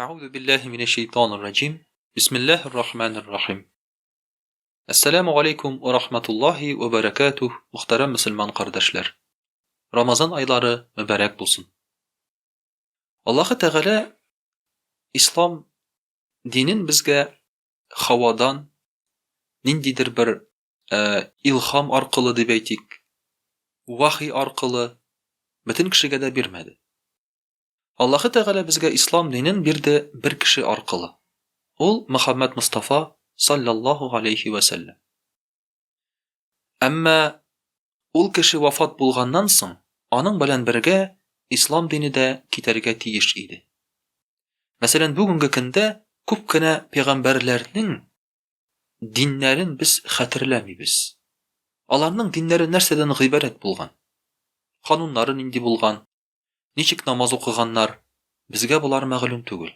أعوذ بالله من الشيطان الرجيم بسم الله الرحمن الرحيم Assalamu alaikum ve rahmetullahi ve berekatuh muhterem Müslüman kardeşler. Ramazan ayları mübarek bulsun. Allah-u Teala İslam dinin bizge havadan nindidir bir ilham arqılı deb aytik, vahiy arqılı bütün kişiге de bermedi. Allah-u Teala bizge İslam dinin birdi bir kişi arqılı. Ol Muhammed Mustafa sallallahu aleyhi ve sellem. Әмма ул кеше вафат булганнан соң, аның белән бергә ислам дине дә китәргә тиеш иде. Мәсәлән, бүгенге көндә күп кенә пәйгамбәрләрнең диннәрен без хәтерләмибез. Аларның диннәре нәрсәдән гыйбарәт булган? Кануннары нинди булган? Ничек намаз укыганнар? Безгә булар мәгълүм түгел.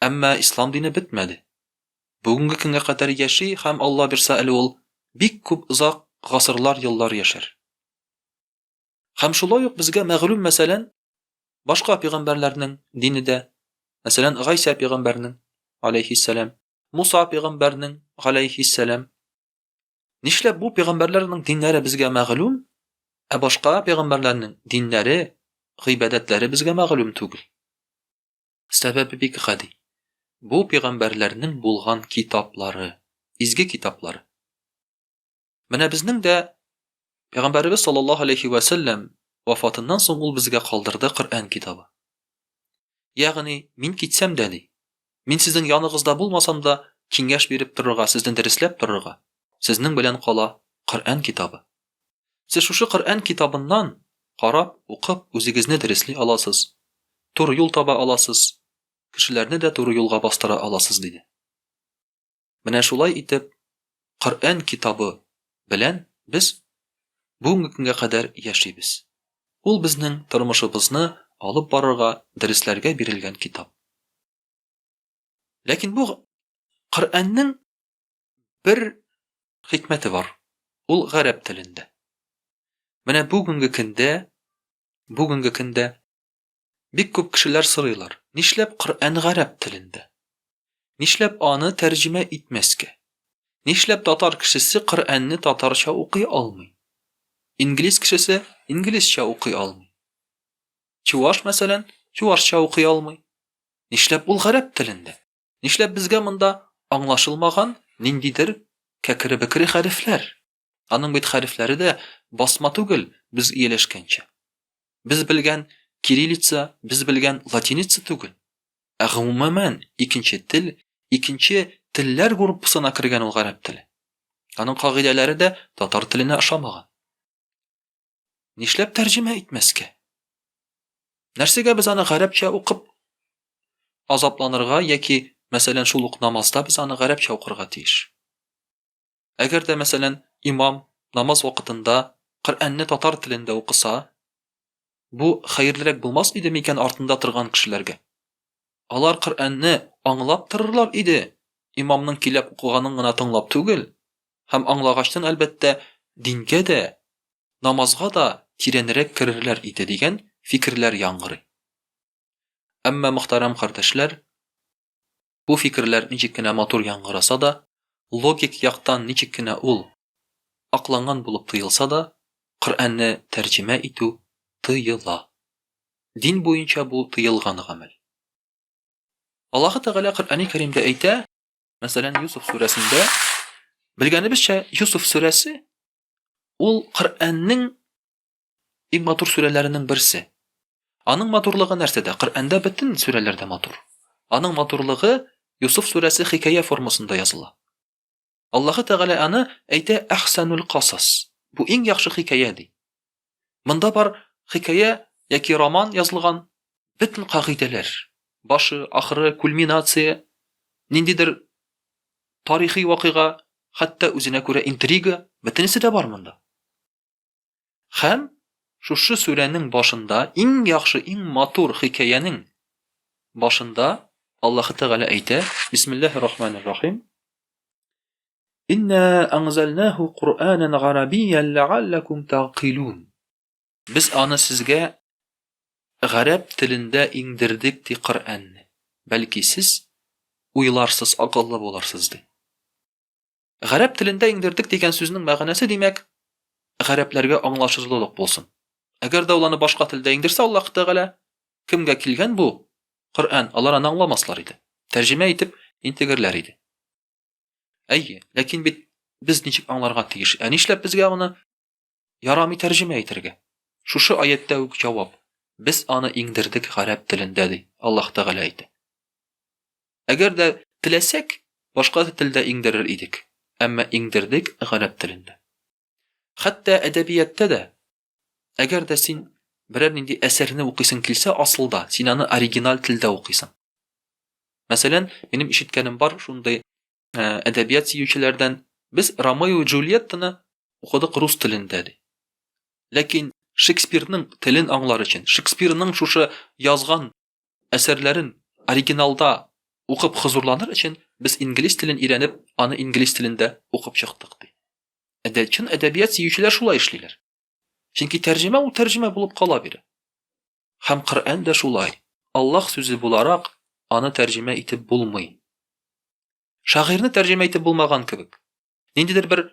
Әмма ислам дине бетмәде. Бүгенге көнгә кадәр яши һәм Алла бирсә әле ул бик күп озак гасырлар еллар яшәр. Һәм шулай ук безгә мәгълүм мәсәлән башка пәйгамбәрләрнең дине дә, мәсәлән Гайса пәйгамбәрнең алейһиссалам, Муса пәйгамбәрнең алейһиссалам. Нишләп бу пәйгамбәрләрнең диннәре безгә мәгълүм, ә башка пәйгамбәрләрнең диннәре, гыйбадәтләре безгә мәгълүм түгел? Сәбәбе бик гади. Бу пәйгамбәрләрнең булган китаплары, изге китаплары. Менә безнең дә Пәйгамбәрбез саллаллаһу алейһи ва саллям вафатыннан соң ул безгә калдырды Коръән китабы. Ягъни, мин китсәм дә ди, мин сезнең яныгызда булмасам да киңәш биреп торырга, сезне дәресләп торырга, сезнең белән кала Коръән китабы. Сез шушы Коръән китабыннан карап, укып, үзегезне дәресли аласыз. Туры юл таба аласыз. Кешеләрне дә туры юлга бастыра аласыз диде. Менә шулай итеп, Коръән китабы белән без бүгенге көнгә кадәр яшибез. Ул безнең тормышыбызны алып барырга, дәресләргә бирелгән китап. Ләкин бу Коръәннең бер хикмәте бар. Ул гарәп телендә. Менә бүгенге көндә бик күп кешеләр сорыйлар. Нишләп Коръән гарәп телендә? Нишләп аны тәрҗемә итмәскә? Нишләп татар кешесе Коръәнне татарча укый алмый? Инглиз кешесе инглизчә укый алмый. Чуваш мәсәлән, чувашча укый алмый. Нишләп ул гарәп телендә? Нишләп безгә монда аңлашылмаган ниндидер кәкре-бекре хәрефләр? Аның бит хәрефләре дә басма түгел, без ияләшкәнчә. Без белгән кириллица, без белгән латиница түгел. Ә гомумән икенче телләр группасына кергән ул гарәп теле. Аның кагыйдәләре дә татар теленә ошамаган. Нишләп тәрҗемә итмәскә? Нәрсәгә без аны гарәпчә укып азапланырга яки, мәсәлән, шул ук намазда без аны гарәпчә укырга тиеш? Әгәр дә, мәсәлән, имам намаз вакытында Коръәнне татар телендә укыса, бу хәерлерәк булмас иде микән артында торган кешеләргә? Алар Коръәнне аңлап торырлар иде, имамның килеп укыганын гына тыңлап түгел, һәм аңлагачтан әлбәттә дингә дә, намазга да тирәнрәк керерләр иде дигән фикерләр яңгырый. Әмма мөхтәрәм кардәшләр, бу фикерләр ничек кенә матур яңгыраса да, логик яктан ничек кенә ул акланган булып тоелса да, Коръәнне тәрҗемә итү тыела. Дин буенча бу тыелган гамәл. Аллаһу Тәгалә Коръәни Кәримдә әйтә, мәсәлән, Юсуф сүрәсендә, белгәнебезчә, Юсуф сүрәсе ул Коръәннең иң матур сүрәләренең берсе. Аның матурлыгы нәрсәдә? Коръәндә бөтен сүрәләрдә матур. Аның матурлыгы Юсуф сүрәсе хикая формасында языла. Аллаһу Тәгалә аны әйтә әхсанул касас. Бу иң яхшы хикая ди. Монда бар хикая яки роман язылган бөтен кагыйдәләр. Башы, ахыры, кульминация, ниндидер тарихи вакыйга, хәтта үзенә күрә интрига, бөтенесе дә бар монда. Һәм шушы сүрәнең башында, иң яхшы, иң матур хикаянең башында Аллаһу Тәгалә әйтә: Бисмиллаһир-рахманир-рахим. Инна анзалнаху Qur'anan Arabiyyan la'allakum taqilun. Biz аны сезгә гарәп телендә иңдердек ди Коръәнне. бәлки сез уйларсыз, акыллы буларсыз ди. Гарәп телендә иңдердек дигән сүзнең мәгънәсе димәк, гарәпләргә аңлашырлык булсын. Әгәр дә уларны башка телдә иңдерсә Аллаһ Тәгалә, кемгә килгән бу Коръән, алар аны аңламаслар иде. Тәрҗемә итеп интегерләр иде. Әйе, ләкин бит без ничек аңларга тиеш? Нишләп безгә аны ярамый тәрҗемә итәргә? Шушы аятта үк җавап. Без аны иңдердек гарәп телендә ди. Аллаһ Тәгалә әйтә. Әгәр дә теләсәк, башка телдә иңдерер идек. Әмма иңдердек гарәп телендә. Хәтта әдәбиятта да, әгәр дә син берәр нинди әсәрне укыйсың килсә, асылда син аны оригинал телдә укыйсың. Мәсәлән, минем ишеткәнем бар шундый әдәбият сөючеләрдән, без Ромео и Джульеттаны укыдык рус телендә ди. Ләкин Шекспирның телен аңлар өчен, Шекспирның шушы язган әсәрләрен оригиналда укып хузурланыр өчен, без инглиз телен өйрәнеп, аны инглиз телендә укып чыктык ди. Чын әдәбият сөючеләр шулай эшлиләр. Чөнки тәрҗемә ул тәрҗемә булып кала бирә. Һәм Коръән дә шулай. Аллаһ сүзе буларак аны тәрҗемә итеп булмый. Шагыйрьне тәрҗемә итеп булмаган кебек. Ниндидер бер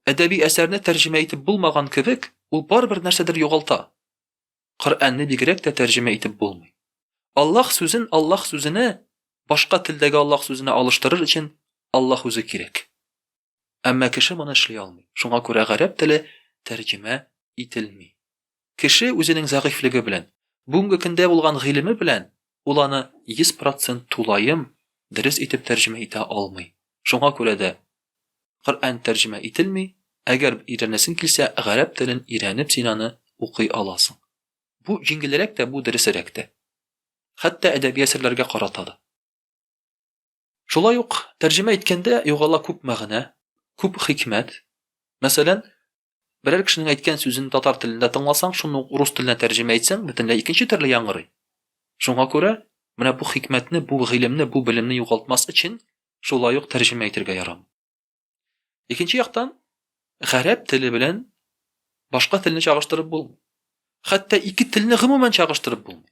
әдәби әсәрне тәрҗемә итеп булмаган кебек, ул барбер нәрсәдер югалта. Коръәнне бигрәк тә тәрҗемә итеп булмый. Аллаһ сүзенә башка телдәге Аллаһ сүзенә алыштырыр өчен Аллаһ үзе кирәк. Әмма кеше моны эшли алмый. Шуңа күрә гарәп теле тәрҗемә ителми. Кеше үзенең зәгыйфлеге белән, бүгенге көндә булган гыйлеме белән, ул аны 100% тулаем дөрес итеп тәрҗемә итә алмый. Шуңа күрә дә Коръән тәрҗемә ителми, әгәр өйрәнәсең килсә, гарәп телен өйрәнеп син аны укый аласың. Бу җиңелрәк тә, бу дөресрәк тә. Хәтта әдәби әсәрләргә карата да. Шулай ук тәрҗемә иткәндә югала күп мәгънә, күп хикмәт. Мәсәлән, берәр кешенең әйткән сүзен татар телендә тыңласаң, шуны рус теленә тәрҗемә итсәң, бөтенләй икенче төрле яңгырый. Шуңа күрә, менә бу хикмәтне, бу гыйлемне, бу белемне югалтмас өчен шулай ук тәрҗемә итәргә ярамый. Икенче яктан, гарәп теле белән башка телне чагыштырып булмый. Хәтта ике телне гомумән чагыштырып булмый.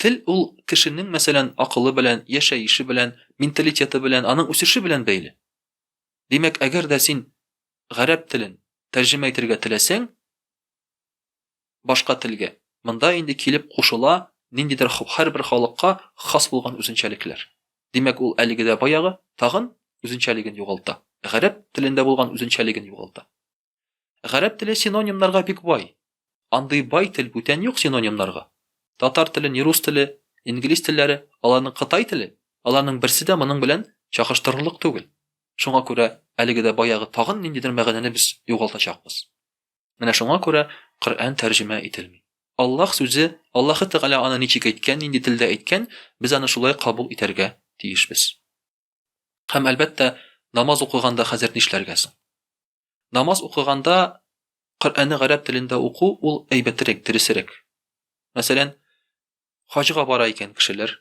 Тел ул кешенең, мәсәлән, акылы белән, яшәеше белән, менталитеты белән, аның үсеше белән бәйле. Димәк, әгәр дә син гарәп телен тәрҗемә итәргә теләсәң, башка телгә, монда инде килеп кушыла ниндидер һәрбер халыкка хас булган үзенчәлекләр. Димәк, ул әлегедә баягы тагын үзенчәлеген югалта. Гарәп телендә булган үзенчәлеген югалта. Гарәп теле синонимнарга бик бай. Андый бай тел бүтән юк синонимнарга. Татар теле, рус теле, инглиз телләре, аларның Кытай теле, аларның берсе дә моның белән чагыштырырлык түгел. Шуңа күрә әлегедә баягы тагын ниндидер мәгънәне без югалтачакбыз. Менә шуңа күрә Коръән тәрҗемә ителми. Аллаһ сүзе, Аллаһ Тәгалә аны ничек әйткән, нинди телдә әйткән, без аны шулай кабул итәргә тиешбез. Һәм әлбәттә, намаз укыганда хәзер нишләргә соң? Намаз укыганда Коръәнне гарәп телендә уку ул әйбәтрәк, дөресрәк. Мәсәлән, хаҗга бара икән кешеләр.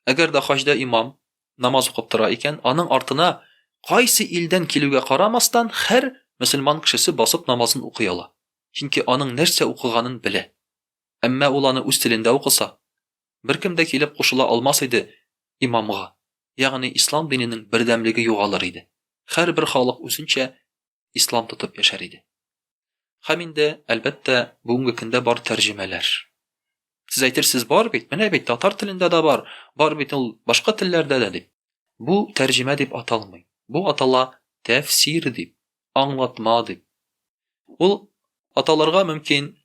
Әгәр дә хаҗда имам намаз укып тора икән, аның артына кайсы илдән килүгә карамастан һәр мөселман кешесе басып намазын укый ала. Чөнки аның нәрсә укыганын белә. Әмма ул аны үз телендә укыса, беркем дә килеп кушыла алмас иде имамга. Ягъни ислам диненең бердәмлеге югалыр иде. Һәрбер халык үзенчә ислам тотып яшәр иде. Һәм инде әлбәттә бүгенге көндә бар тәрҗемәләр. Сез әйтерсез бар бит, менә бит татар телендә дә бар бит ул башка телләрдә дә дип. Бу тәрҗемә дип аталмый. Бу атала тәфсир дип, аңлатма дип. Ул аталарга мөмкин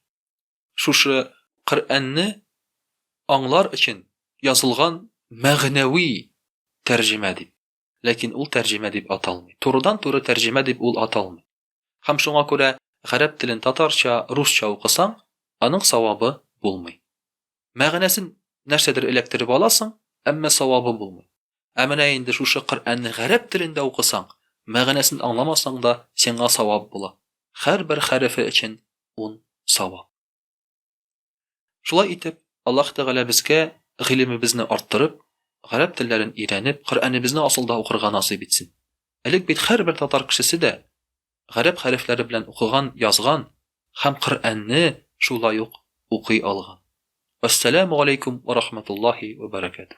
шушы Коръәнне аңлар өчен язылган мәгънәви тәрҗемә дип. Ләкин ул тәрҗемә дип аталмый. Турыдан-туры тәрҗемә дип ул аталмый. Һәм шуңа күрә гарәп телен татарча, русча укысаң, аның савабы булмый. Мәгънәсен нәрсәдер эләктереп аласың, әмма савабы булмый. Ә менә инде шушы Коръәнне гарәп телендә укысаң, мәгънәсен аңламасаң да сиңа савап була. Һәрбер хәрефе өчен 10 савап. Шулай итеп, Аллаһ Тәгалә безгә гыйлемебезне арттырып, гарәп телләрен өйрәнеп, Коръәнебезне асылда укырга насыйп итсен. Элек бит һәрбер татар кешесе дә гарәп хәрефләре белән укыган, язган һәм Коръәнне шулай ук укый алган. Wassalamu alaykum wa rahmatullahi wa barakatuh.